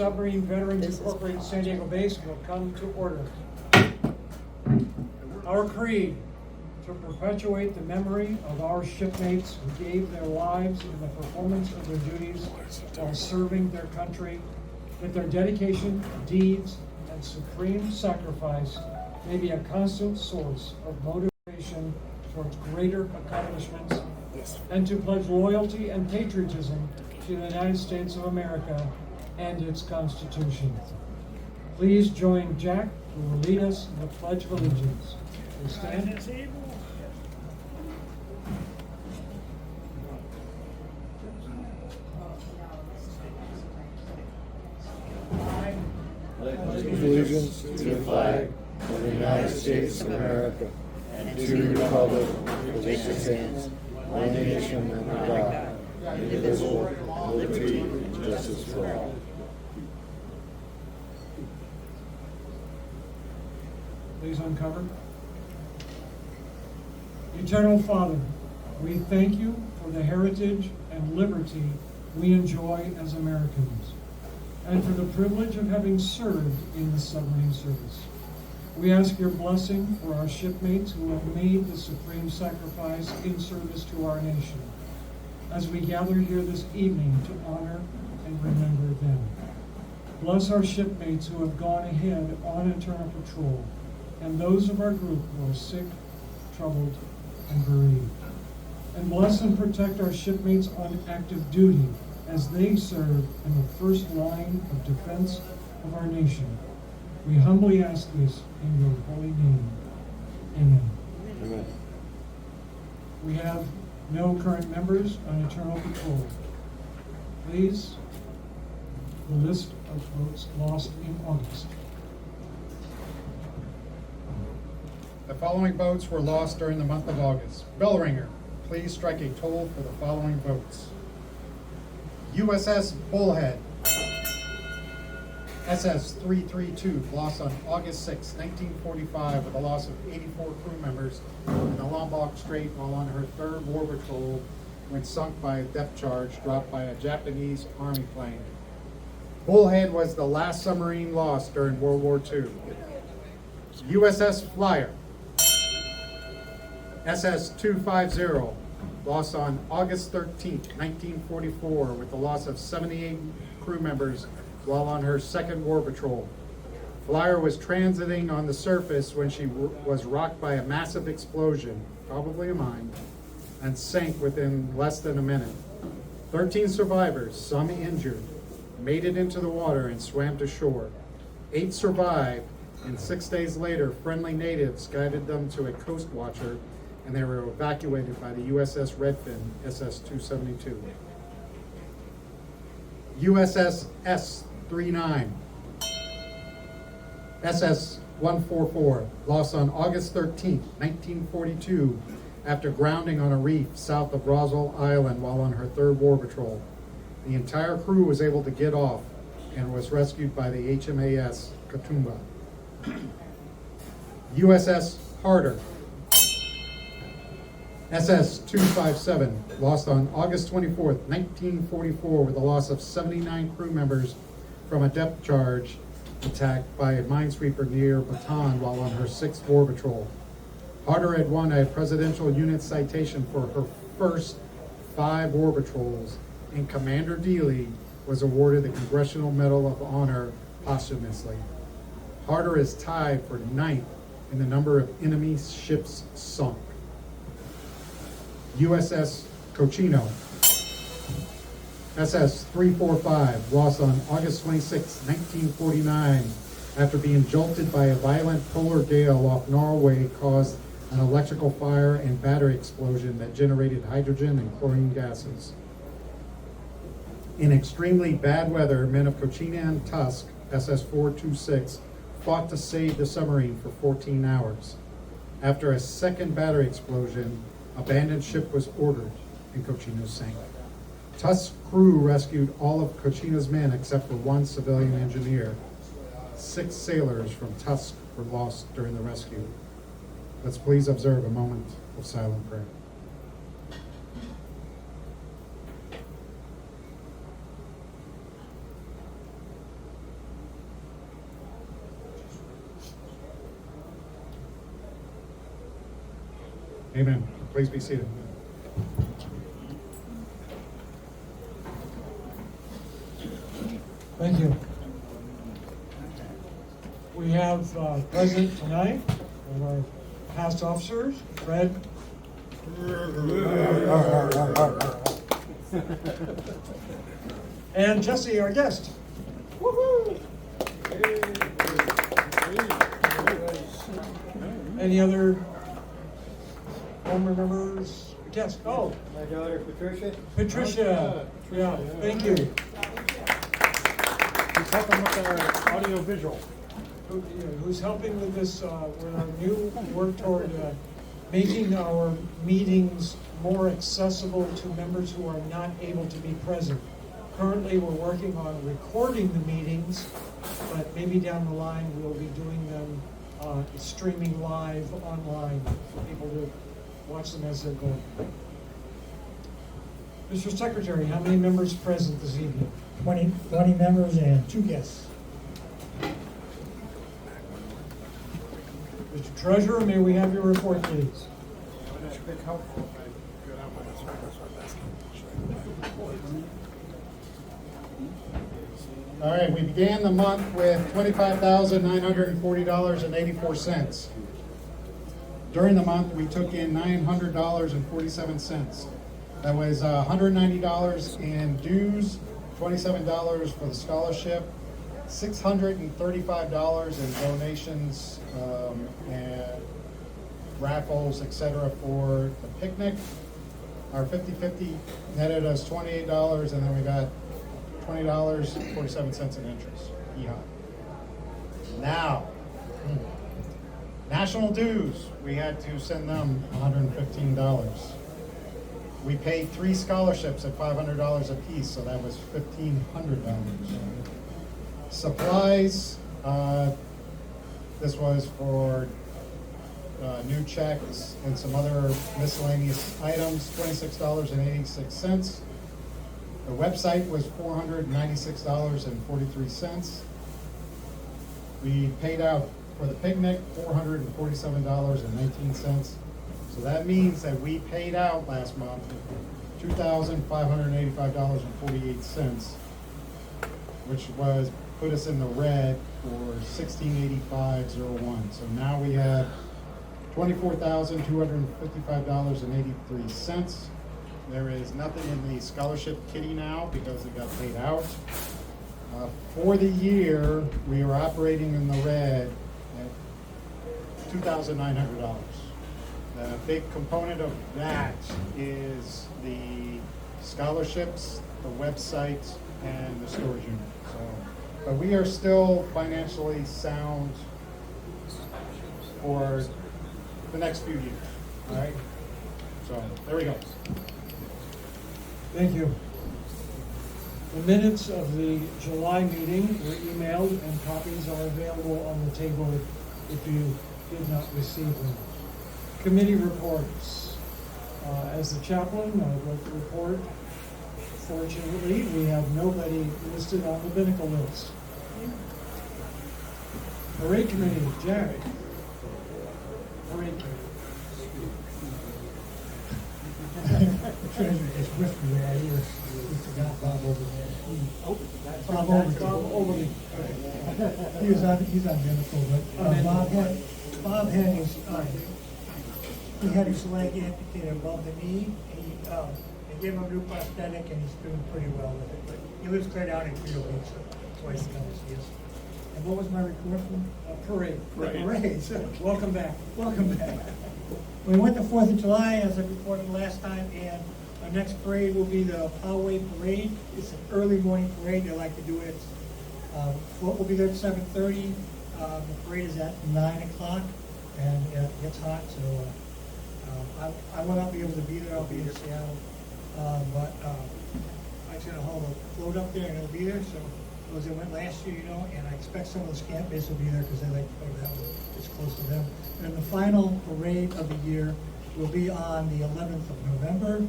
Submarine Veterans Incorporated San Diego Base will come to order. Our creed: to perpetuate the memory of our shipmates who gave their lives in the performance of their duties while serving their country, that their dedication, deeds, and supreme sacrifice may be a constant source of motivation towards greater accomplishments, and to pledge loyalty and patriotism to the United States of America and its Constitution. Please join Jack, who will lead us in the Pledge of Allegiance. Please stand. Allegiance to the flag of the United States of America and to the republic for which it stands, one nation under God, indivisible, with liberty and justice for all. Please uncover. Eternal Father, we thank you for the heritage and liberty we enjoy as Americans, and for the privilege of having served in the submarine service. We ask your blessing for our shipmates who have made the supreme sacrifice in service to our nation, as we gather here this evening to honor and remember them. Bless our shipmates who have gone ahead on eternal patrol, and those of our group who are sick, troubled, and bereaved. And bless and protect our shipmates on active duty as they serve in the first line of defense of our nation. We humbly ask this in your holy name. Amen. Amen. We have no current members on eternal patrol. Please, the list of boats lost in August. The following boats were lost during the month of August. Bell ringer, please strike a toll for the following boats. USS Bullhead, SS 332, lost on August 6, 1945, with a loss of 84 crew members in the Lombok Strait while on her third war patrol when sunk by a depth charge dropped by a Japanese Army plane. Bullhead was the last submarine lost during World War II. USS Flyer, SS 250, lost on August 13, 1944, with the loss of 78 crew members while on her second war patrol. Flyer was transiting on the surface when she was rocked by a massive explosion, probably a mine, and sank within less than a minute. 13 survivors, some injured, made it into the water and swam to shore. 8 survived, and 6 days later, friendly natives guided them to a coast watcher, and they were evacuated by the USS Redfin, SS 272. USS S-39, SS 144, lost on August 13, 1942, after grounding on a reef south of Roswell Island while on her third war patrol. The entire crew was able to get off and was rescued by the HMAS Katoomba. USS Harder, SS 257, lost on August 24, 1944, with a loss of 79 crew members from a depth charge attack by a minesweeper near Bataan while on her 6th war patrol. Harder had won a Presidential Unit Citation for her first 5 war patrols, and Commander Dealey was awarded the Congressional Medal of Honor posthumously. Harder is tied for 9th in the number of enemy ships sunk. USS Cochino, SS 345, lost on August 26, 1949, after being jolted by a violent polar gale off Norway, caused an electrical fire and battery explosion that generated hydrogen and chlorine gases. In extremely bad weather, men of Cochina and Tusk, SS 426, fought to save the submarine for 14 hours. After a second battery explosion, abandoned ship was ordered and Cochino sank. Tusk's crew rescued all of Cochino's men except for 1 civilian engineer. 6 sailors from Tusk were lost during the rescue. Let's please observe a moment of silent prayer. Amen. Please be seated. Thank you. We have present tonight of our past officers, Fred. And Jesse, our guest. Woohoo! Any other former members? Guest? Oh, My daughter Patricia. Patricia. Yeah, thank you. He's helping with our audio visual. Who's helping with this, with our new work toward making our meetings more accessible to members who are not able to be present. Currently, we're working on recording the meetings, but maybe down the line, we'll be doing them streaming live online for people to watch them as they're going. Mr. Secretary, how many members present this evening? 20 members and 2 guests. Mr. Treasurer, may we have your report, please? All right, we began the month with $25,940.84. During the month, we took in $900.47. That was $190 in dues, $27 for the scholarship, $635 in donations and raffles, etc. for the picnic. Our 50-50 netted us $28, and then we got $20.47 in interest. Yeehaw. Now, national dues, we had to send them $115. We paid 3 scholarships at $500 apiece, so that was $1,500. Supplies, this was for new checks and some other miscellaneous items, $26.86. The website was $496.43. We paid out for the picnic $447.19. So that means that we paid out last month $2,585.48, which was put us in the red for $1,685.01. So now we have $24,255.83. There is nothing in the scholarship kitty now because it got paid out. For the year, we are operating in the red at $2,900. The big component of that is the scholarships, the website, and the storage unit. So, but we are still financially sound for the next few years. All right. So there we go. Thank you. The minutes of the July meeting were emailed and copies are available on the table if you did not receive them. Committee reports. As the chaplain, I would like to report, fortunately, we have nobody listed on the binnacle list. Parade committee, Jack. Parade committee. The treasurer just whispered in our ears, we forgot Bob over there. Bob Overly. He's on medical, but Bob had his leg amputated above the knee. They gave him a new prosthetic and he's doing pretty well with it. But he lives clear down in Creel Beach, so twice a year. And what was my report from? Parade. Parade. Welcome back. Welcome back. We went to 4th of July, as I reported last time, and our next parade will be the Poway Parade. It's an early morning parade. They like to do it. Float will be there at 7:30. The parade is at 9 o'clock, and it gets hot, so I will not be able to be there. I'll be in Seattle. But I'm going to haul a float up there, and it'll be there. So those that went last year, and I expect some of the camp base will be there because they like to go to that one. It's close to them. And the final parade of the year will be on the 11th of November.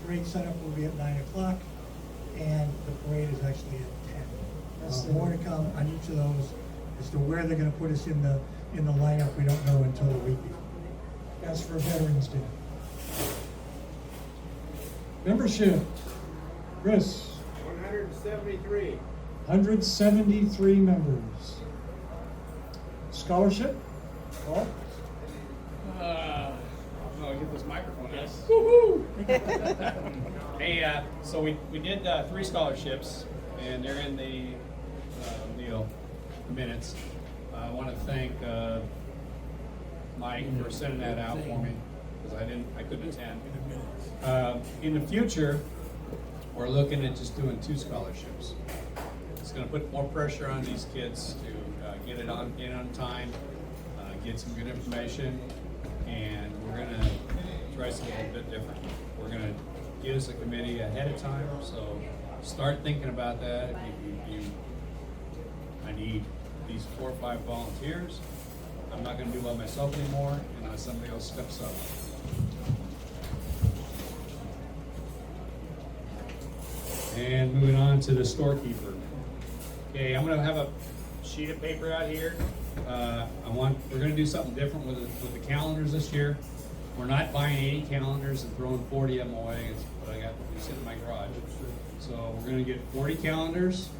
Parade setup will be at 9 o'clock, and the parade is actually at 10. More to come on each of those. As to where they're going to put us in the lineup, we don't know until the week before. That's for Veterans Day. Membership, Chris, 173. 173 members. Scholarship, Paul? No, get this microphone. Yes. Hey, so we did 3 scholarships, and they're in the minutes. I want to thank Mike for sending that out for me because I couldn't attend. In the future, we're looking at just doing 2 scholarships. It's going to put more pressure on these kids to get on time, get some good information, and we're going to try something a little bit different. We're going to get us a committee ahead of time, so start thinking about that. If I need these 4 or 5 volunteers. I'm not going to do it by myself anymore unless somebody else steps up. And moving on to the storekeeper. Okay, I'm going to have a sheet of paper out here. We're going to do something different with the calendars this year. We're not buying 80 calendars and throwing 40 of them away. It's what I got sitting in my garage. So we're going to get 40 calendars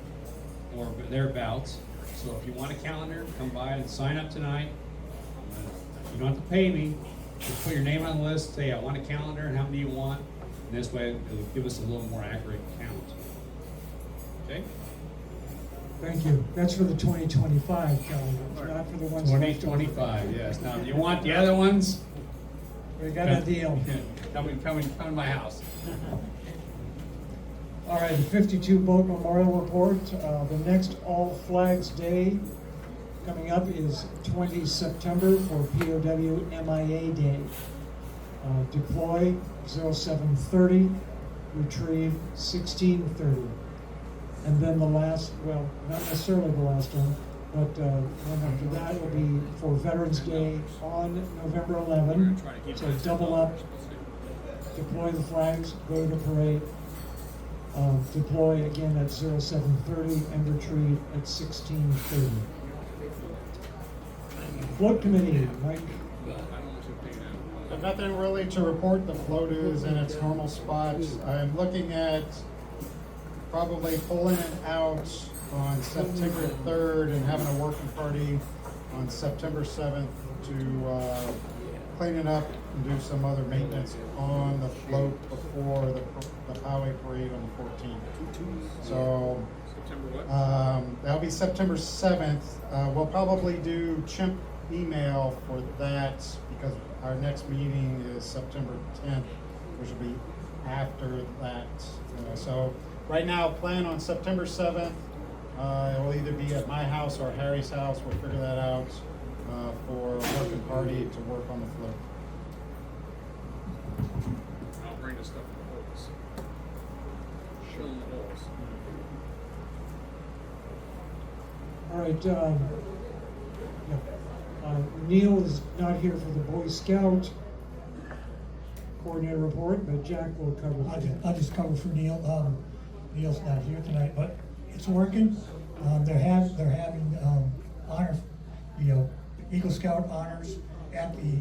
or thereabouts. So if you want a calendar, come by and sign up tonight. You don't have to pay me. Just put your name on the list, say I want a calendar and how many you want. And this way it'll give us a little more accurate count. Okay? Thank you. That's for the 2025 calendar, not for the ones. 2025, yes. Now, if you want the other ones, We got a deal. come to my house. All right, the 52 Boat Memorial Report. The next All Flags Day coming up is 20 September for POW MIA Day. Deploy 0730, retrieve 1630. And then the last, well, not necessarily the last one, but one after that will be for Veterans Day on November 11. So double up, deploy the flags, go to the parade. Deploy again at 0730 and retrieve at 1630. Float committee, Mike. Nothing really to report. The float is in its normal spot. I'm looking at probably pulling it out on September 3rd and having a working party on September 7th to clean it up and do some other maintenance on the float before the highway parade on the 14th. So that'll be September 7th. We'll probably do chimp email for that because our next meeting is September 10th, which will be after that. So right now, plan on September 7th. It will either be at my house or Harry's house. We'll figure that out for a working party to work on the float. I'll bring the stuff to the boats. Show them the boats. All right, Neil is not here for the Boy Scout coordinator report, but Jack will cover for him. I'll just cover for Neil. Neil's not here tonight, but it's working. They're having honor, Eagle Scout honors at the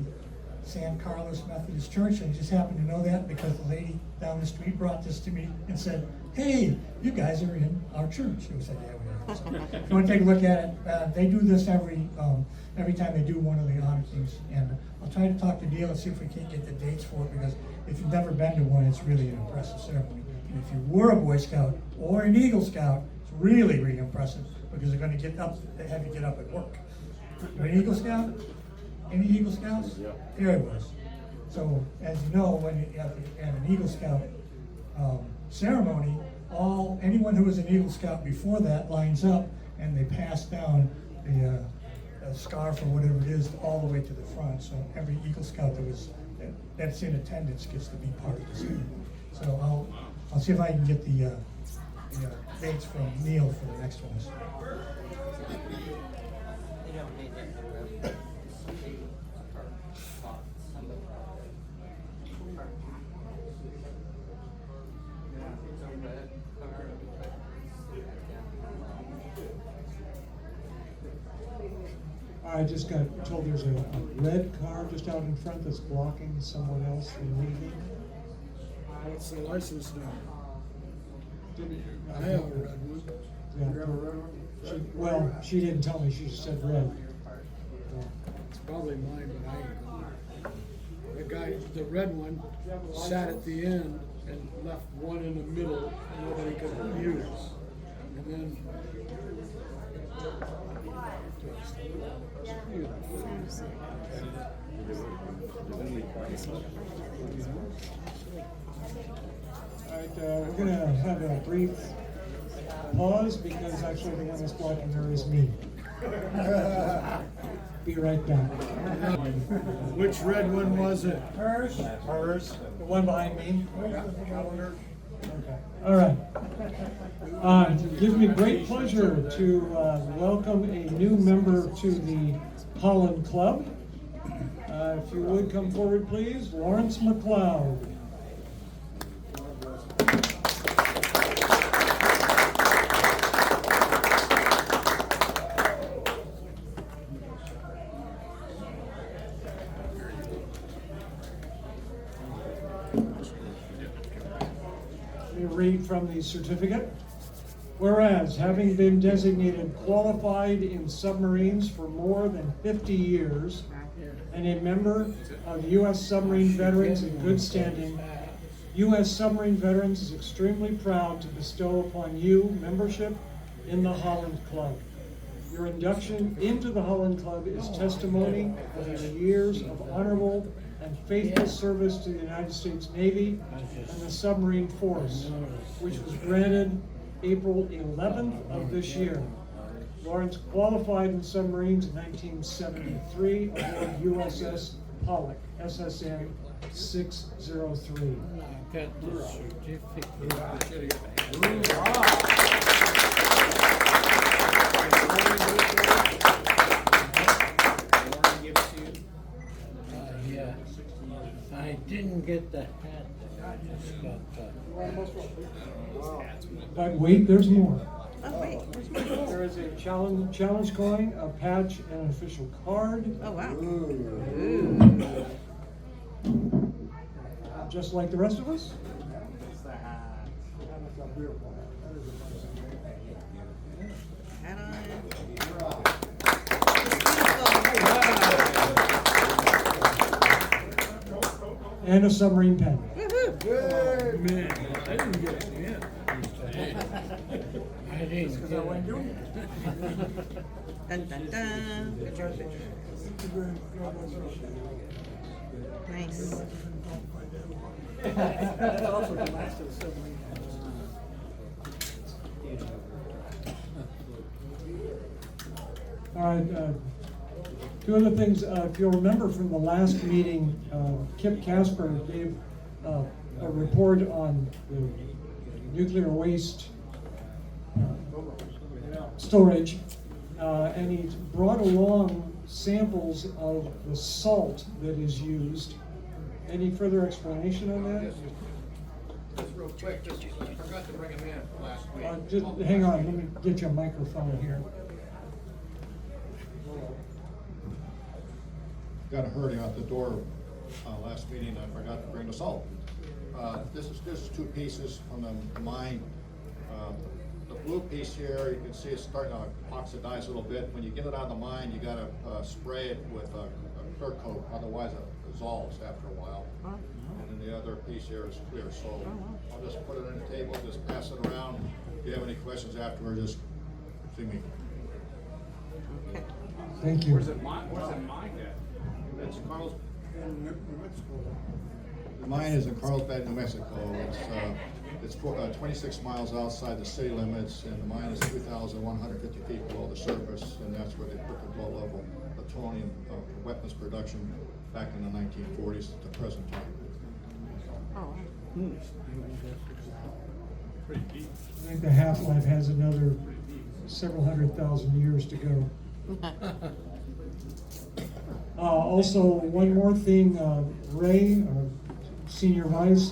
San Carlos Methodist Church. I just happened to know that because the lady down the street brought this to me and said, "Hey, you guys are in our church." I said, "Yeah, we are." So if you want to take a look at it, they do this every time they do one of the honor things. And I'll try to talk to Neil and see if we can't get the dates for it, because if you've never been to one, it's really an impressive ceremony. And if you were a Boy Scout or an Eagle Scout, it's really, really impressive because they're going to have you get up at work. You're an Eagle Scout? Any Eagle Scouts? Yeah. Here it was. So, as you know, when you have an Eagle Scout ceremony, anyone who was an Eagle Scout before that lines up and they pass down the scarf or whatever it is all the way to the front. So every Eagle Scout that's in attendance gets to be part of the ceremony. So I'll see if I can get the dates from Neil for the next ones. I just got told there's a red car just out in front that's blocking someone else from leaving. What's the license number? I I have a red one. Yeah. You have a red one? Well, she didn't tell me, she just said red. It's probably mine, but I ain't got it. The guy, the red one, sat at the end and left one in the middle and nobody could use. And then. All right, we're gonna have a brief pause because actually the one that's blocking her is me. Be right back. Which red one was it? Hers, Hers, the one behind me. Calendar. Okay. All right. It gives me great pleasure to welcome a new member to the Holland Club. If you would come forward, please, Lawrence McLeod. Let me read from the certificate. Whereas, having been designated qualified in submarines for more than 50 years and a member of U.S. Submarine Veterans in good standing, U.S. Submarine Veterans is extremely proud to bestow upon you membership in the Holland Club. Your induction into the Holland Club is testimony of your years of honorable and faithful service to the United States Navy and the submarine force, which was granted April 11th of this year. Lawrence qualified in submarines in 1973 aboard USS Pollock, SSN 603. Got the certificate. Yeah. I didn't get the hat. I just got But wait, there's more. Oh, wait, where's my phone? There is a challenge coin, a patch, and an official card. Oh, wow. Just like the rest of us. Hat on. And a submarine pen. Woohoo! Man, I didn't get it yet. I didn't get it. Dun, dun, dun. Nice. All right, two other things. If you'll remember from the last meeting, Kip Casper gave a report on the nuclear waste storage, and he brought along samples of the salt that is used. Any further explanation on that? Just real quick, just, I forgot to bring him in last week. Just hang on, let me get you a microphone here. Got a hurry out the door, last meeting, I forgot to bring the salt. This is two pieces from the mine. The blue piece here, you can see it's starting to oxidize a little bit. When you get it out of the mine, you gotta spray it with a clear coat, otherwise it dissolves after a while. And then the other piece here is clear, so I'll just put it on the table, just pass it around. If you have any questions afterward, just see me. Thank you. Where's it mined at? It's Carl's. The mine is in Carlsbad, New Mexico. It's 26 miles outside the city limits, and the mine is 2,150 feet below the surface, and that's where they put the low-level plutonium weapons production back in the 1940s to present time. Oh, Pretty deep. I think the half-life has another several 100,000 years to go. Also, one more thing, Ray, our senior vice,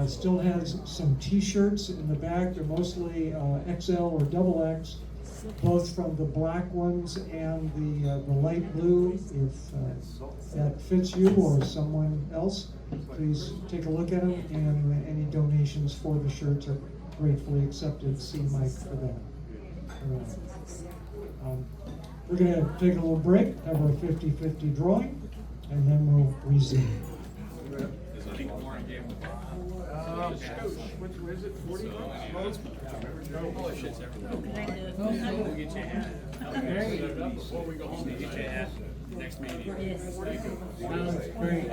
still has some T-shirts in the back. They're mostly XL or XX, both from the black ones and the light blue, if that fits you or someone else. please take a look at them, and any donations for the shirts are gratefully accepted. See Mike for that. We're gonna take a little break, have our 50-50 drawing, and then we'll resume. Which is it, 40 bucks? We'll get you a hat. Before we go home, we'll get you a hat next meeting. Yes. Sounds great.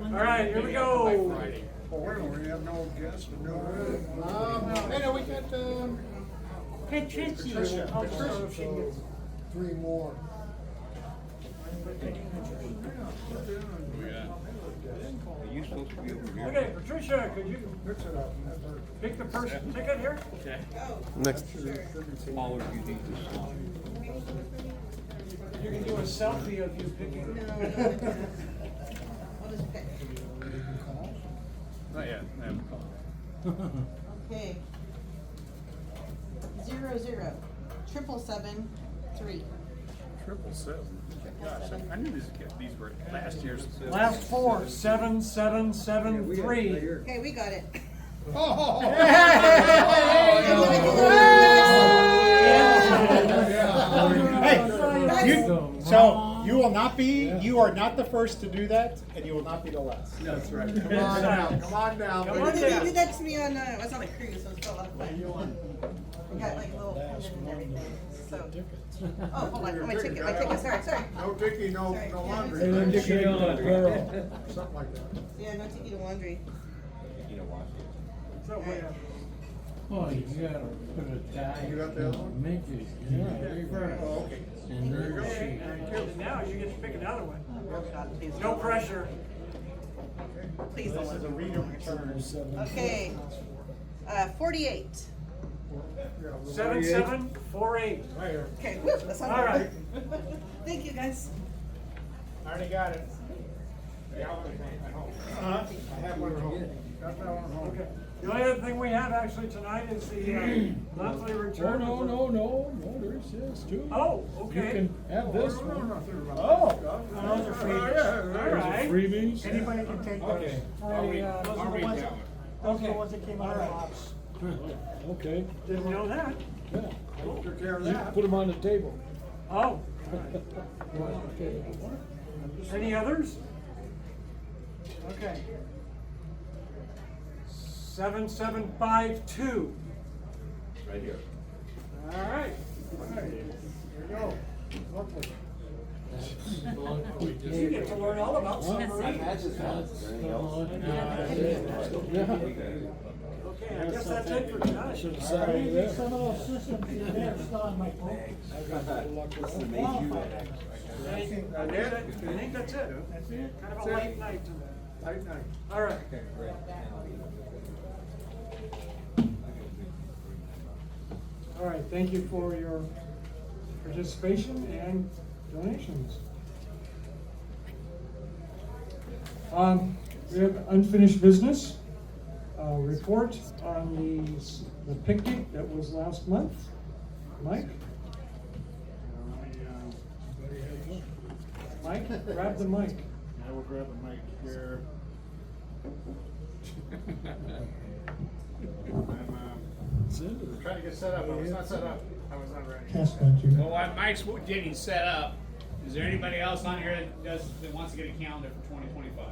All right, here we go. We have no guests, no. Hey, we got, Patricia. Oh, Tricia, she gets. three more. Okay, Patricia, could you pick the first ticket here? Next. You can do a selfie of you picking. No. I'll just pick. Not yet. Okay. 0, 0, 777, 3. 777. Gosh, I knew these were last year's. Last four, 7773. Okay, we got it. So you will not be, you are not the first to do that, and you will not be the last. That's right. Come on now. Come on now. Come on They down. did that to me on, I was on a cruise, so it was a lot of fun. We got like a little pendant and everything, so. Oh, hold on, my ticket, sorry. No Dickie, no Sorry. laundry. Something like that. Yeah, no ticket to laundry. So, wait, Oh, you gotta put a tie. You got the other one? Make it, yeah. Oh, okay. And There you go. and now you get to pick another one. Oh, God, please No don't. pressure. Please don't. This is a reader return. Okay, 48. 7748. Okay, woo, that's All right. Thank you, guys. I already got it. I have one at home. Got that one at home. Okay. The only other thing we have actually tonight is the monthly return. No, there's this too. Oh, You okay. can have this No, one. nothing about Oh, those are freebies. yeah, All right. Freebies? Anybody can take those. Okay. Those are the ones, those are the ones that came out of the box. Okay, Didn't know that. yeah. Took care of You that. put them on the table. Oh, any others? Okay. 7752. Right here. All right. There you go. Lovely. You get to learn all about submarines. Okay, I guess that's it for tonight. Should have sat over there. Some of those systems you have still on my phone. I think that's it. That's it. Kind of a late night tonight. Tight night. All right. All right, thank you for your participation and donations. We have unfinished business. Report on the picnic that was last month. Mike? Mike, grab the mic. I will grab the mic here. I'm trying to get set up. I was not set up. I was not ready. Well, while Mike's getting set up, is there anybody else on here that wants to get a calendar for 2025?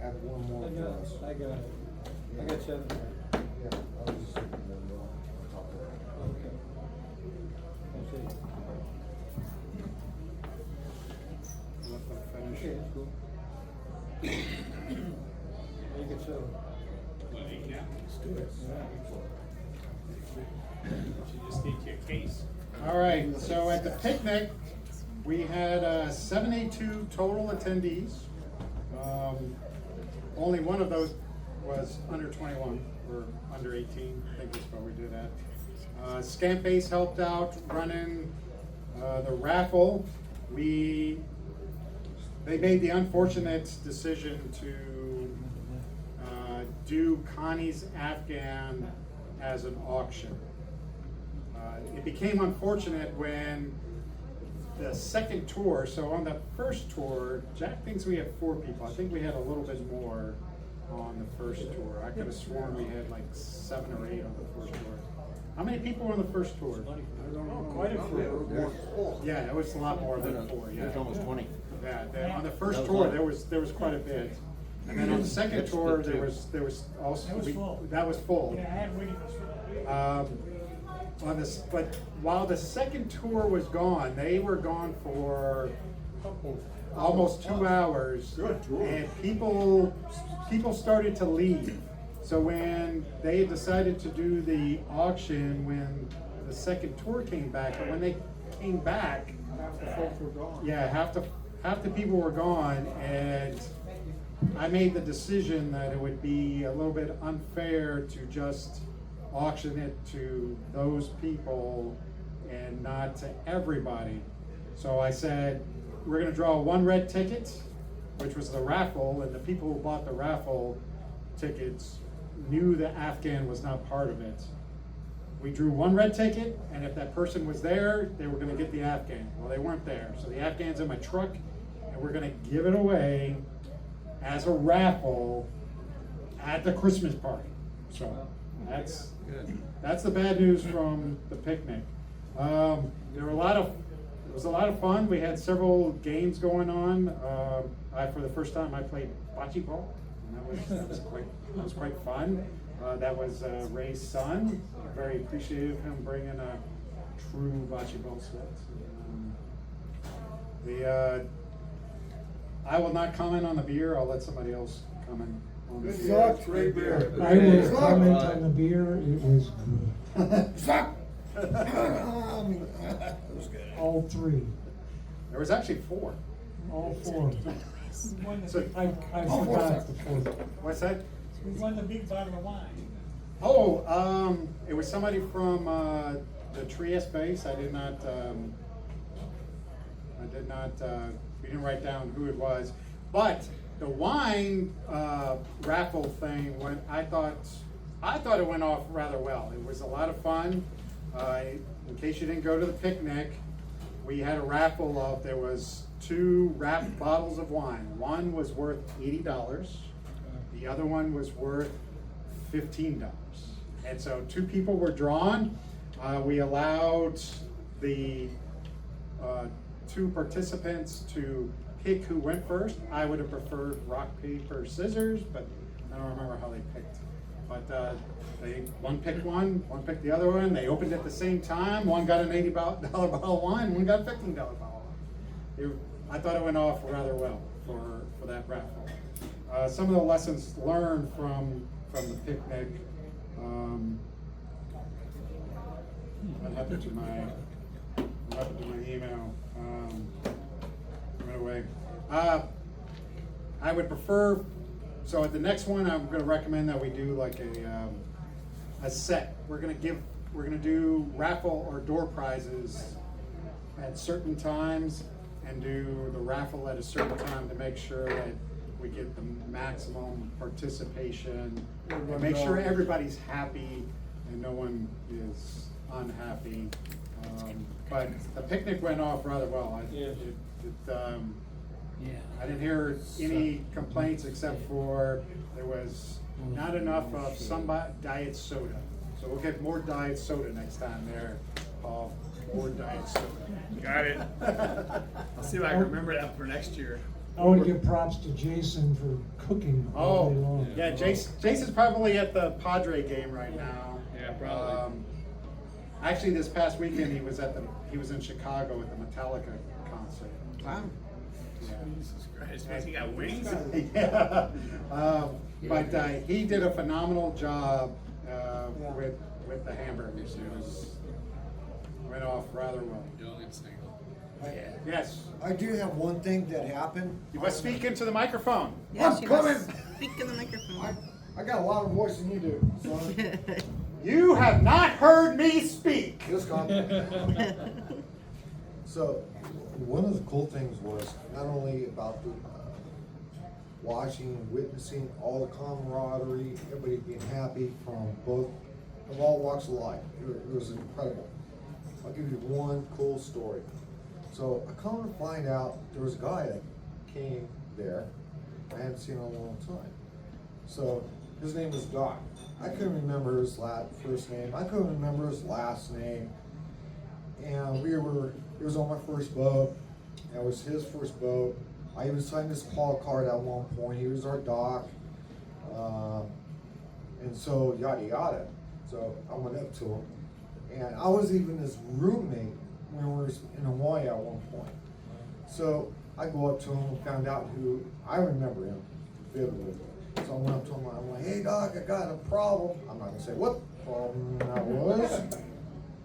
I have one more for us. I got it. I got 7. Yeah, I'll just. Talk Okay. Okay, that's cool. Make it so. Well, you can. Let's do it. You just get your case. All right, so at the picnic, we had 72 total attendees. Only one of those was under 21 or under 18, I think that's why we did that. Scamp Base helped out running the raffle. They made the unfortunate decision to do Connie's Afghan as an auction. it became unfortunate when the second tour, so on the first tour, Jack thinks we had 4 people. I think we had a little bit more on the first tour. I could have sworn we had like 7 or 8 on the first tour. How many people were on the first tour? Quite a few. Yeah, it was a lot more than 4, yeah. There's almost 20. Yeah, on the first tour, there was quite a bit. And then on the second tour, there was also. That was full. That was full. Yeah, I had waiting list. On this, but while the second tour was gone, they were gone for almost 2 hours. Good tour. And people started to leave. So when they decided to do the auction, when the second tour came back, but when they came back, Half the folks were gone. yeah, half the people were gone, and I made the decision that it would be a little bit unfair to just auction it to those people and not to everybody. So I said, we're gonna draw 1 red ticket, which was the raffle, and the people who bought the raffle tickets knew the Afghan was not part of it. We drew 1 red ticket, and if that person was there, they were gonna get the Afghan. Well, they weren't there, so the Afghan's in my truck, and we're gonna give it away as a raffle at the Christmas party. So that's the bad news from the picnic. It was a lot of fun. We had several games going on. For the first time, I played bocce ball, and that was quite fun. That was Ray's son. Very appreciative of him bringing a true bocce ball set. I will not comment on the beer. I'll let somebody else comment on the Good beer. luck, great beer. I will comment on the beer, it was good. All 3, There was actually 4. all 4. So, I forgot the 4th. what's that? We won the big bottle of wine. Oh, it was somebody from the Trieste base. We didn't write down who it was. But the wine raffle thing I thought it went off rather well. It was a lot of fun. In case you didn't go to the picnic, we had a raffle of, there was 2 wrapped bottles of wine. One was worth $80. The other one was worth $15. And so 2 people were drawn. We allowed the 2 participants to pick who went first. I would have preferred rock, paper, scissors, but I don't remember how they picked. But one picked one picked the other one. They opened at the same time. One got an $80 bottle of wine, one got a $15 bottle of wine. I thought it went off rather well for that raffle. Some of the lessons learned from the picnic. What happened to my email? Went away. I would prefer. So at the next one, I'm going to recommend that we do like a set. We're going to do raffle or door prizes at certain times, and do the raffle at a certain time to make sure that we get the maximum participation, and make sure everybody's happy and no one is unhappy. But the picnic went off rather well. I didn't hear any complaints except for there was not enough of some diet soda. So we'll get more diet soda next time there, Paul. More diet soda. Got it. I'll see if I can remember that for next year. I want to give props to Jason for cooking all day long. Yeah, Jason's probably at the Padre game right now. Yeah, probably. Actually, this past weekend he was in Chicago at the Metallica concert. Wow. Jesus Christ, man, he got wings? Yeah, but he did a phenomenal job with the hamburgers. Went off rather well. Yes. I do have one thing that happened. You must speak into the microphone. Yes, I'm you coming. must speak in the microphone. I got a louder voice than you do, son. You have not heard me speak. Just come. So, one of the cool things was not only about the watching, witnessing all the camaraderie, everybody being happy from all walks of life. It was incredible. I'll give you one cool story. So I come to find out there was a guy that came there I hadn't seen in a long time. So his name was Doc. I couldn't remember his first name. I couldn't remember his last name. And it was on my first boat. It was his first boat. I even signed his call card at one point. He was our doc. And so yada yada. So I went up to him. And I was even his roommate when we were in Hawaii at one point. So I go up to him and found out who, I remember him vividly. So I went up to him and I'm like, hey Doc, I got a problem. I'm not gonna say what problem that was.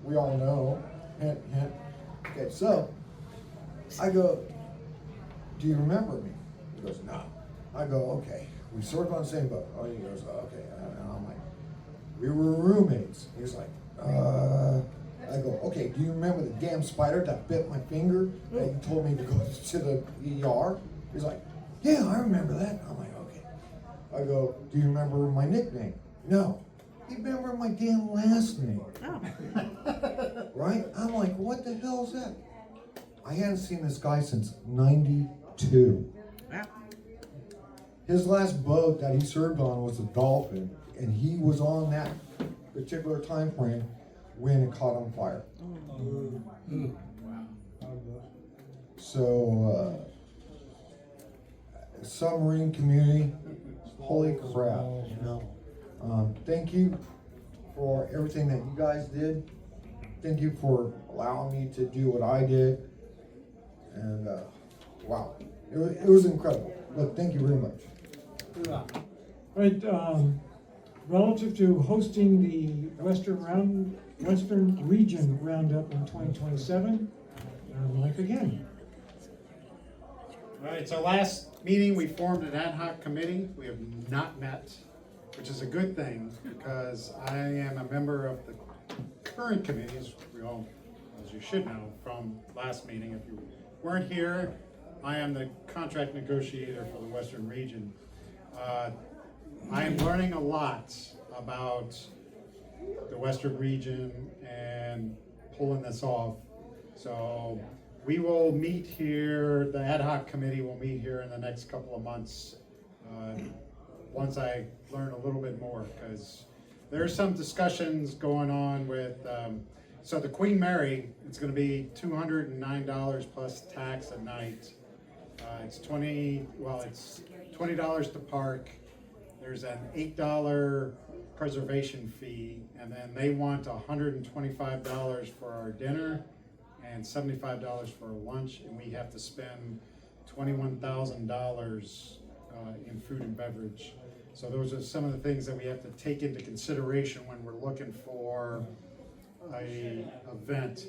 We all know. Hint, hint. Okay, so I go, do you remember me? He goes, no. I go, okay. We served on the same boat. Oh, he goes, oh, okay. And I'm like, we were roommates. He was like, I go, okay, do you remember the damn spider that bit my finger that you told me to go to the ER? He's like, yeah, I remember that. I'm like, okay. I go, do you remember my nickname? No. You remember my damn last name. Oh. Right? I'm like, what the hell is that? I hadn't seen this guy since '92. Wow. His last boat that he served on was a Dolphin, and he was on that particular time frame when it caught on fire. So, submarine community, holy crap, you know. Thank you for everything that you guys did. Thank you for allowing me to do what I did. And wow, it was incredible. But thank you very much. Right, relative to hosting the Western Region Roundup in 2027, Mike again. All right, so last meeting, we formed an ad hoc committee. We have not met, which is a good thing because I am a member of the current committee, as you should know from last meeting. If you weren't here, I am the contract negotiator for the Western Region. I am learning a lot about the Western Region and pulling this off. So we will meet here, the ad hoc committee will meet here in the next couple of months once I learn a little bit more, because there's some discussions going on with, so the Queen Mary, it's going to be $209 plus tax a night. It's $20 to park. There's an $8 preservation fee, and then they want $125 for our dinner and $75 for lunch, and we have to spend $21,000 in food and beverage. So those are some of the things that we have to take into consideration when we're looking for an event.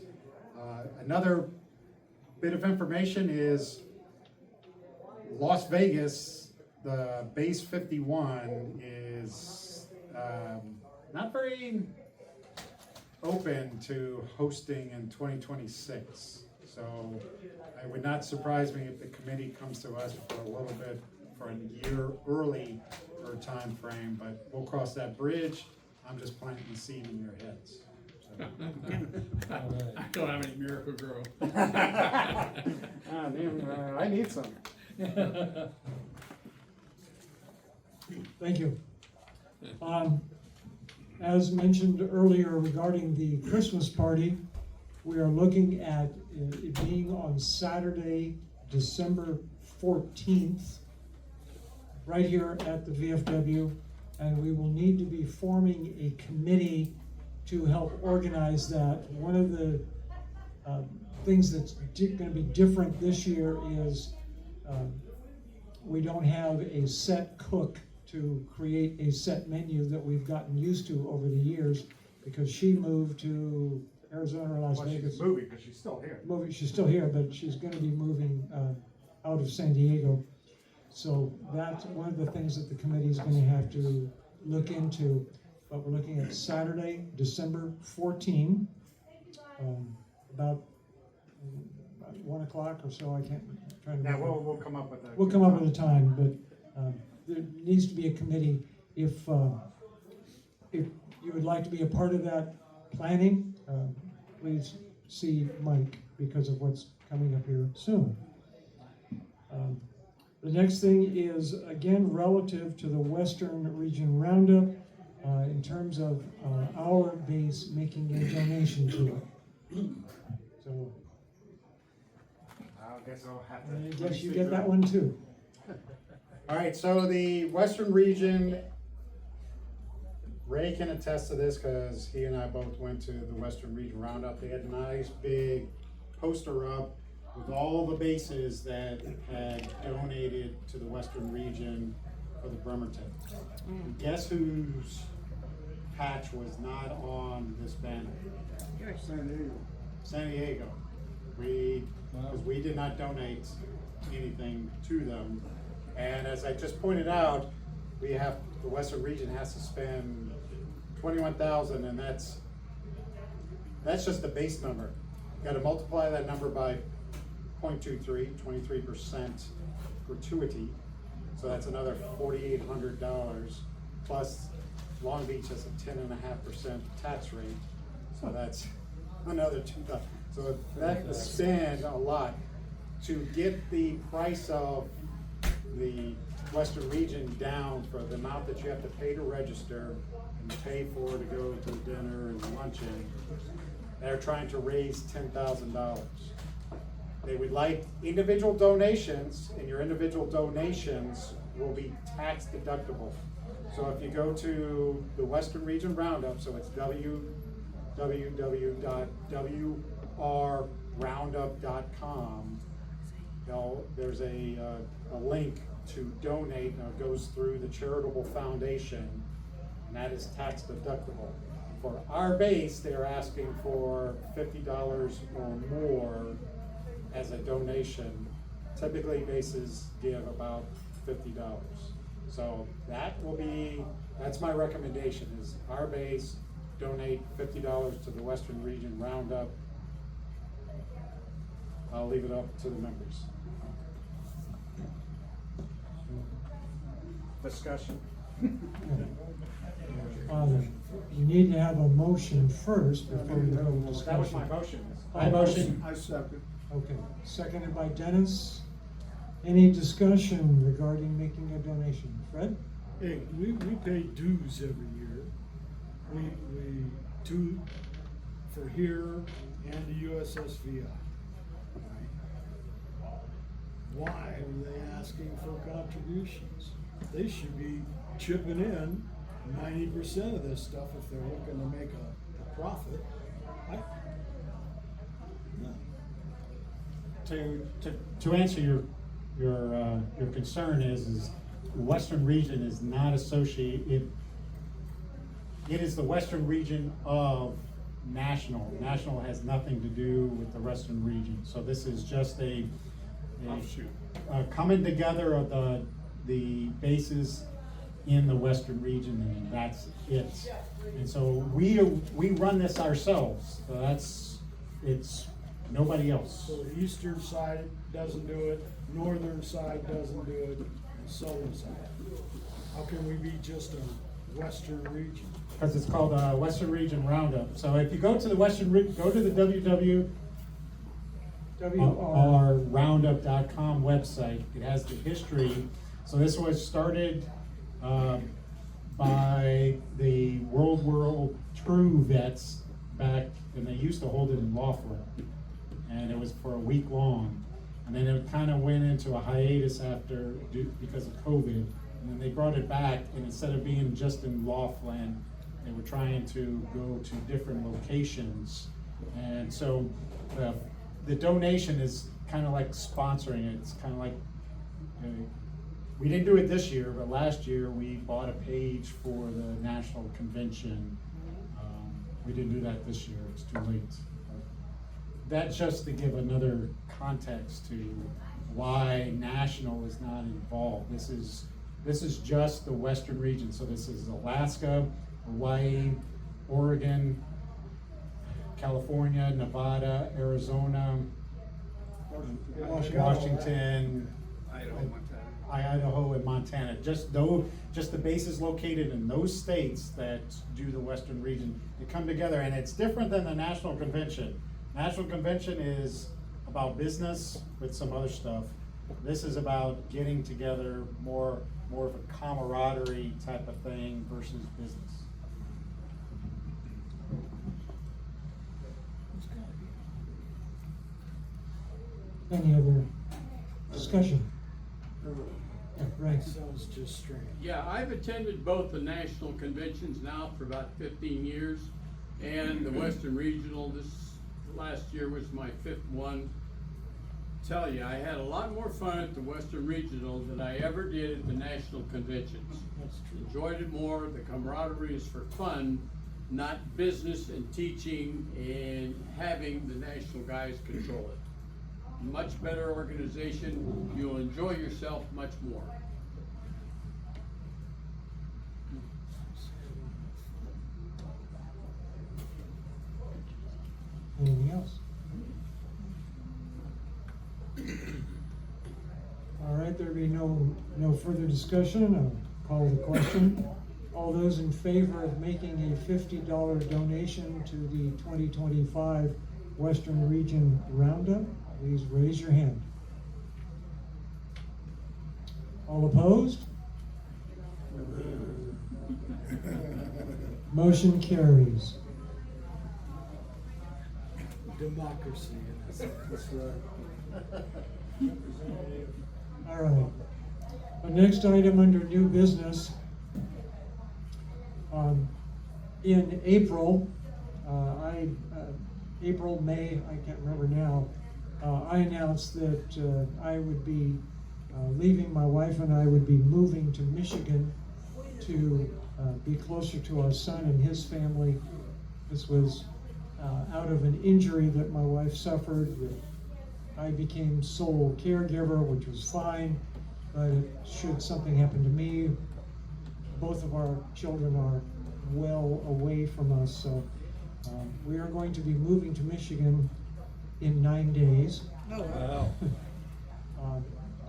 Another bit of information is Las Vegas, the Base 51 is not very open to hosting in 2026. So it would not surprise me if the committee comes to us for a little bit, for a year early or time frame, but we'll cross that bridge. I'm just planting the seed in your heads. I don't have any Miracle Grow. I need some. Thank you. As mentioned earlier regarding the Christmas party, we are looking at it being on Saturday, December 14th, right here at the VFW, and we will need to be forming a committee to help organize that. One of the things that's going to be different this year is we don't have a set cook to create a set menu that we've gotten used to over the years, because she moved to Arizona or Las Vegas. She's moving, but she's still here. She's still here, but she's going to be moving out of San Diego. So that's one of the things that the committee is going to have to look into. But we're looking at Saturday, December 14, about 1 o'clock or so. I can't. I'm trying to. Yeah, we'll come up with that. We'll come up with a time, but there needs to be a committee. If you would like to be a part of that planning, please see Mike because of what's coming up here soon. The next thing is, again, relative to the Western Region Roundup, in terms of our base making a donation to it. So, I guess I'll have I to. guess you get that one too. All right, so the Western Region, Ray can attest to this because he and I both went to the Western Region Roundup. They had a nice big poster up with all the bases that had donated to the Western Region for the Bremerton. Guess whose patch was not on this banner? San Diego. Because we did not donate anything to them. And as I just pointed out, the Western Region has to spend 21,000, and that's just the base number. You gotta multiply that number by 0.23, 23% gratuity. So that's another $4,800, plus Long Beach has a 10.5% tax rate. So that's another 2,000. So that is spend a lot to get the price of the Western Region down for the amount that you have to pay to register and pay for to go to dinner and luncheon. They're trying to raise $10,000. They would like individual donations, and your individual donations will be tax deductible. So if you go to the Western Region Roundup, so it's www.wrroundup.com, there's a link to donate, and it goes through the charitable foundation, and that is tax deductible. For our base, they're asking for $50 or more as a donation. Typically, bases give about $50. So that's my recommendation, is our base donate $50 to the Western Region Roundup. I'll leave it up to the members. Discussion. You need to have a motion first before you go to discussion. That was my motion. My motion. I second. Okay, seconded by Dennis. Any discussion regarding making a donation? Fred? Hey, we pay dues every year. We do for here and the USSVI. Why are they asking for contributions? They should be chipping in 90% of this stuff if they're looking to make a profit. No. To answer your concern is Western Region is not associated. It is the Western Region of National. National has nothing to do with the Western Region. So this is just a coming together of the bases in the Western Region, and that's it. And so we run this ourselves. So it's nobody else. So the eastern side doesn't do it, northern side doesn't do it, and southern side. How can we be just a Western Region? Because it's called Western Region Roundup. So if you go to the go to the www.roundup.com website. It has the history. So this was started by the World War II vets back, and they used to hold it in Laughlin. And it was for a week long. And then it kind of went into a hiatus because of COVID. And then they brought it back, and instead of being just in Laughlin, they were trying to go to different locations. And so the donation is kind of like sponsoring it. It's kind of like, we didn't do it this year, but last year we bought a page for the national convention. We didn't do that this year, it's too late. That's just to give another context to why national is not involved. This is just the Western Region. So this is Alaska, Hawaii, Oregon, California, Nevada, Arizona, Washington, Idaho, and Montana. Just the bases located in those states that do the Western Region. They come together, and it's different than the national convention. National convention is about business with some other stuff. This is about getting together, more of a camaraderie type of thing versus business. Any other discussion? Yeah, right. Sounds just strange. Yeah, I've attended both the national conventions now for about 15 years, and the Western Regional, this last year was my 5th one. Tell you, I had a lot more fun at the Western Regional than I ever did at the national conventions. That's true. Enjoyed it more, the camaraderie is for fun, not business and teaching and having the national guys control it. Much better organization, you'll enjoy yourself much more. Anything else? All right, there be no further discussion. I'll call the question. All those in favor of making a $50 donation to the 2025 Western Region Roundup, please raise your hand. All opposed? Motion carries. Democracy. That's right. All right. The next item under new business. In April, April, May, I can't remember now, I announced that I would be leaving, my wife and I would be moving to Michigan to be closer to our son and his family. This was out of an injury that my wife suffered. I became sole caregiver, which was fine, but should something happen to me, both of our children are well away from us, so we are going to be moving to Michigan in 9 days. Oh, wow.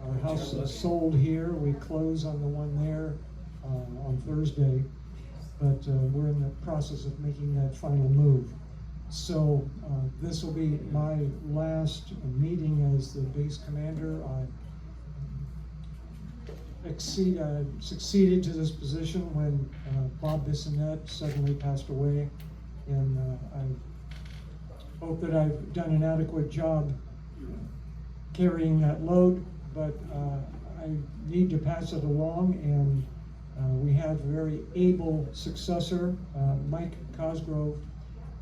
Our house is sold here. We close on the one there on Thursday, but we're in the process of making that final move. So this will be my last meeting as the base commander. I succeeded to this position when Bob Bissonette suddenly passed away, and I hope that I've done an adequate job carrying that load, but I need to pass it along, and we have a very able successor. Mike Cosgrove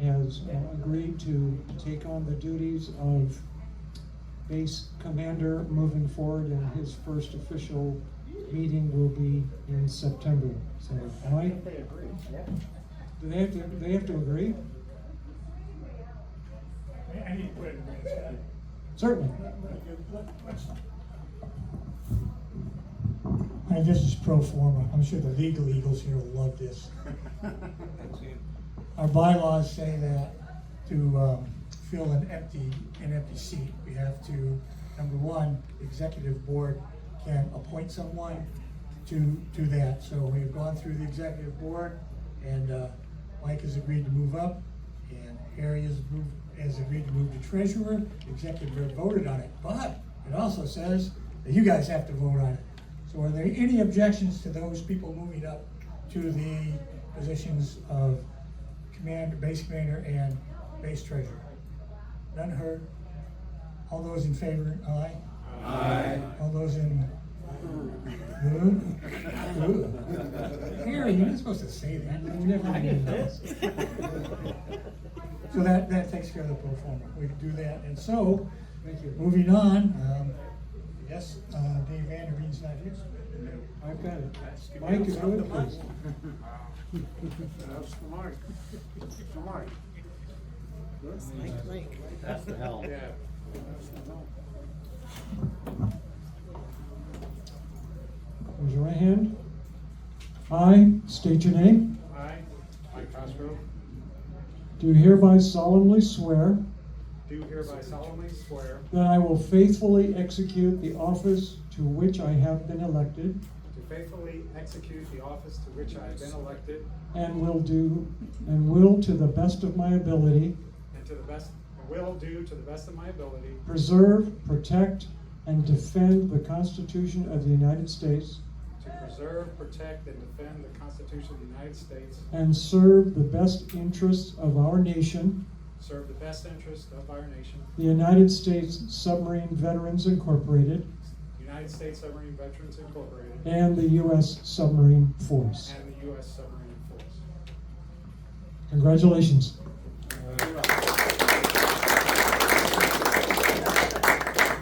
has agreed to take on the duties of base commander moving forward, and his first official meeting will be in September. So, Mike? They agree, yeah. Do they have to agree? I need to put it in the minutes. Certainly. And this is pro forma. I'm sure the legal eagles here will love this. Our bylaws say that to fill an empty seat, we have to, number one, the executive board can appoint someone to that. So we've gone through the executive board, and Mike has agreed to move up, and Harry has agreed to move to treasurer. The executive board voted on it, but it also says that you guys have to vote on it. So are there any objections to those people moving up to the positions of base commander and base treasurer? None heard? All those in favor, aye? Aye. All those in blue? Harry, you're not supposed to say that. You never did this. So that takes care of the pro forma. We can do that. And so, Thank you. moving on, yes, Dave Vanderveen's not here. I've got it. Mike, is good, please. That's the mic. That's the mic. That's the helm. Yeah. Raise your right hand. I state your name. I, Mike Cosgrove, Do hereby solemnly swear do hereby solemnly swear that I will faithfully execute the office to which I have been elected to faithfully execute the office to which I have been elected and will to the best of my ability and to the best of will do to the best of my ability preserve, protect, and defend the Constitution of the United States to preserve, protect, and defend the Constitution of the United States, and serve the best interests of our nation, serve the best interest of our nation, the United States Submarine Veterans Incorporated, United States Submarine Veterans Incorporated, and the U.S. Submarine Force. and the U.S. Submarine Force. Congratulations.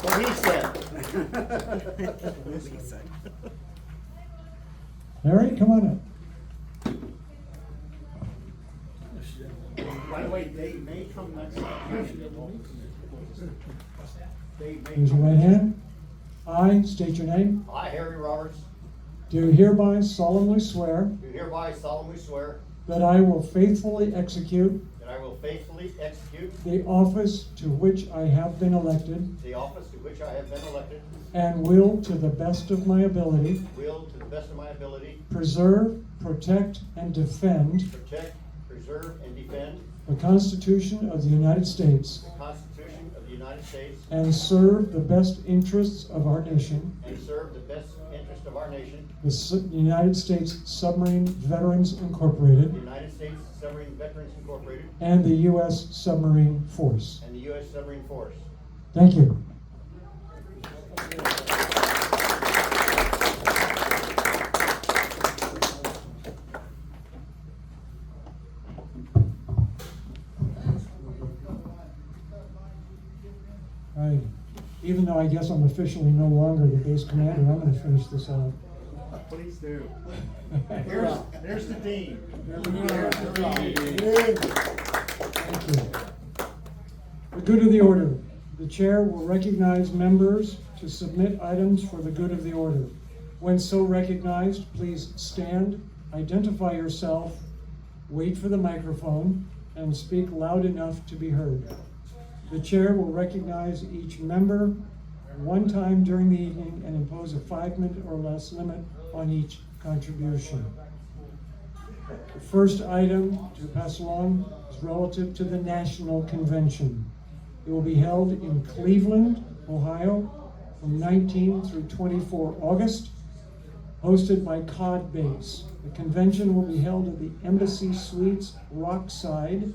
What he said. Harry, come on up. By the way, Dave may come next time. Dave may Raise your come right next hand. I state your name. I, Harry Roberts, Do hereby solemnly swear do hereby solemnly swear that I will faithfully execute that I will faithfully execute the office to which I have been elected the office to which I have been elected, and will, to the best of my ability, will, to the best of my ability, preserve, protect, and defend protect, preserve, and defend the Constitution of the United States the Constitution of the United States, and serve the best interests of our nation, and serve the best interest of our nation, the United States Submarine Veterans the Incorporated, United States Submarine Veterans Incorporated, and the U.S. Submarine Force. and the U.S. Submarine Force. Thank you. All right. Even though I guess I'm officially no longer the base commander, I'm going to finish this out. Please do. There's the dean. Thank you. The good of the order. The chair will recognize members to submit items for the good of the order. When so recognized, please stand, identify yourself, wait for the microphone, and speak loud enough to be heard. The chair will recognize each member one time during the evening and impose a 5-minute or less limit on each contribution. The first item to pass along is relative to the National Convention. It will be held in Cleveland, Ohio, from 19 through 24 August, hosted by Cod Base. The convention will be held at the Embassy Suites Rockside.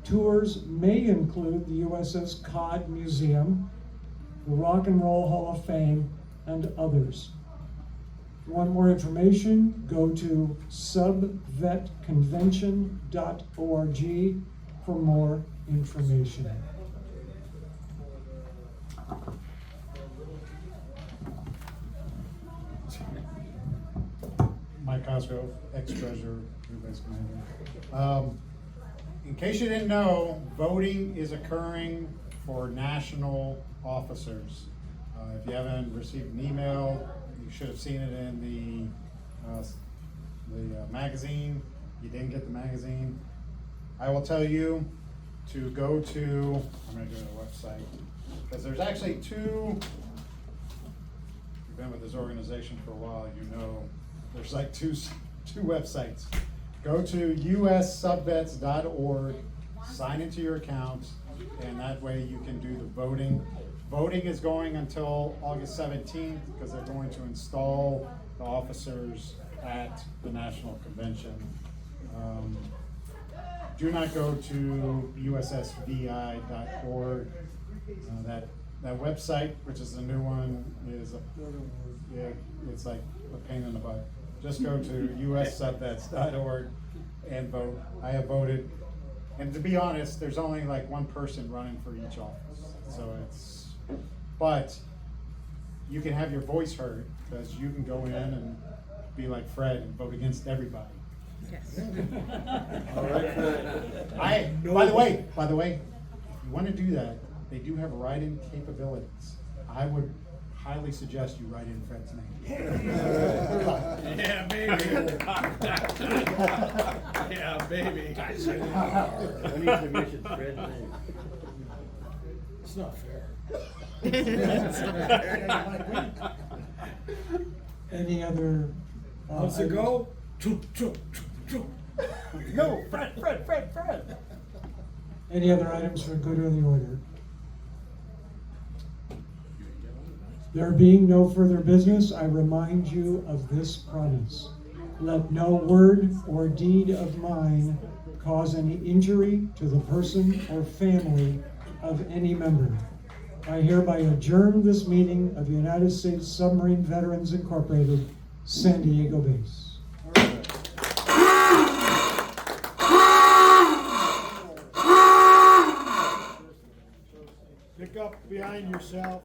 Tours may include the USS Cod Museum, the Rock and Roll Hall of Fame, and others. If you want more information, go to subvetconvention.org for more information. Mike Cosgrove, ex-treasurer, new base commander. In case you didn't know, voting is occurring for national officers. If you haven't received an email, you should have seen it in the magazine. You didn't get the magazine. I will tell you to go to, I'm gonna go to the website, because there's actually two, you've been with this organization for a while, you know, there's like two websites. Go to ussubvets.org, sign into your account, and that way you can do the voting. Voting is going until August 17th because they're going to install the officers at the National Convention. Do not go to ussvi.org. That website, which is the new one, is it's like a pain in the butt. Just go to ussubvets.org and vote. I have voted, and to be honest, there's only like one person running for each office, so but you can have your voice heard because you can go in and be like Fred and vote against everybody. Yes. All right. By the way, if you want to do that, they do have write-in capabilities. I would highly suggest you write in Fred's name. Yeah, baby. Yeah, baby. I need permission, Fred. It's not fair. Any other? Wants to go? No, Fred. Any other items for good of the order? There being no further business, I remind you of this promise. Let no word or deed of mine cause any injury to the person or family of any member. I hereby adjourn this meeting of the United States Submarine Veterans Incorporated, San Diego base. Pick up behind yourself.